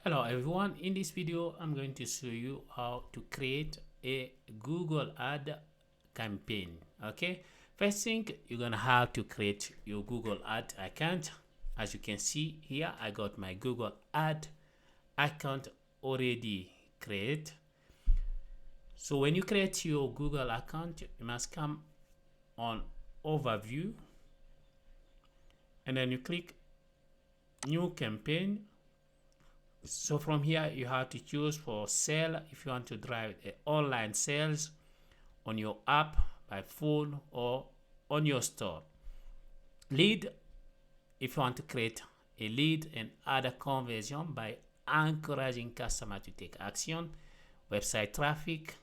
Hello everyone, in this video I'm going to show you how to create a Google ad campaign. Okay, first thing, you're gonna have to create your Google ad account. As you can see here, I got my Google ad account already created. So when you create your Google account, you must come on overview and then you click new campaign. So from here you have to choose for sale if you want to drive online sales on your app, by phone, or on your store. Lead if you want to create a lead and add a conversion by encouraging customer to take action. Website traffic,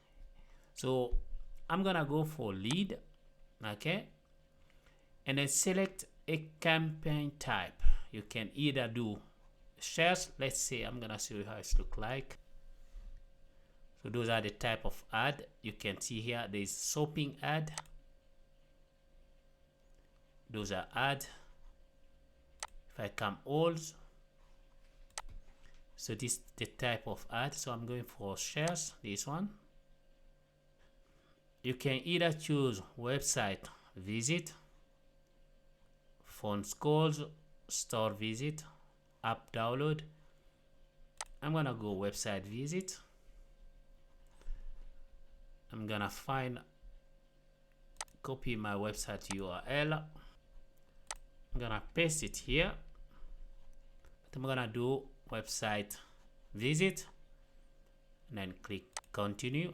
so I'm gonna go for lead. Okay, and then select a campaign type. You can either do shares. Let's say I'm gonna show you how it looks like. So those are the type of ad. You can see here there is shopping ad. Those are ad. If I come all, so this is the type of ad. So I'm going for shares, this one. You can either choose website visit, phone calls, store visit, app download. I'm gonna go website visit. I'm gonna copy my website URL. I'm gonna paste it here, but I'm gonna do website visit and then click continue.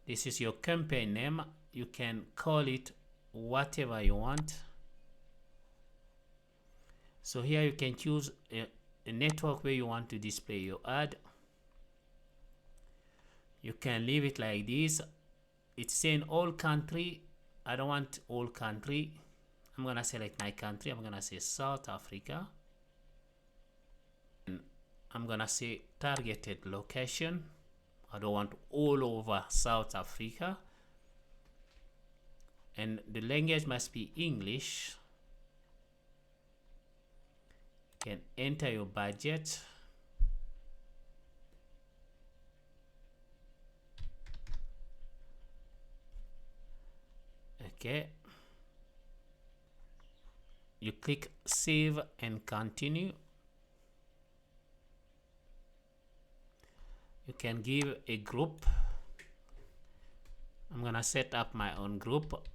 This is your campaign name. You can call it whatever you want. So here you can choose a network where you want to display your ad. You can leave it like this. It's saying all country. I don't want all country. I'm gonna select my country. I'm gonna say South Africa. And I'm gonna say targeted location. I don't want all over South Africa. And the language must be English. You can enter your budget. Okay. You click save and continue. You can give a group. I'm gonna set up my own group.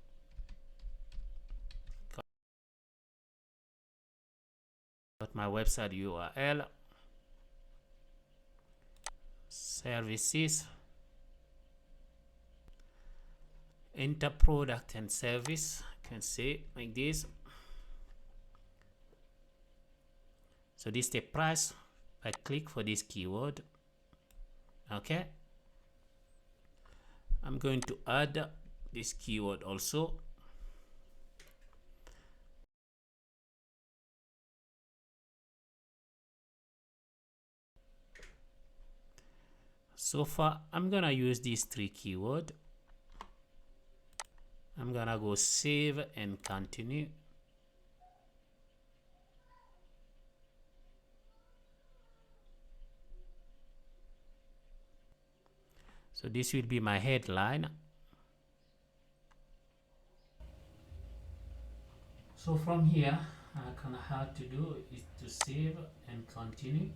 Got my website URL, services, enter product and service. You can say like this. So this is the price. I click for this keyword. Okay, I'm going to add this keyword also. So far I'm gonna use these 3 keywords. I'm gonna go save and continue. So this will be my headline. So from here, I can have to do is to save and continue.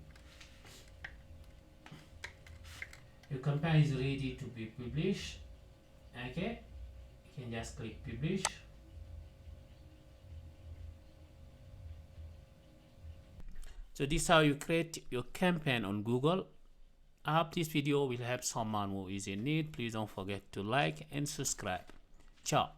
Your campaign is ready to be published. Okay, you can just click publish. So this is how you create your campaign on Google. I hope this video will help someone who is in need. Please don't forget to like and subscribe. Ciao.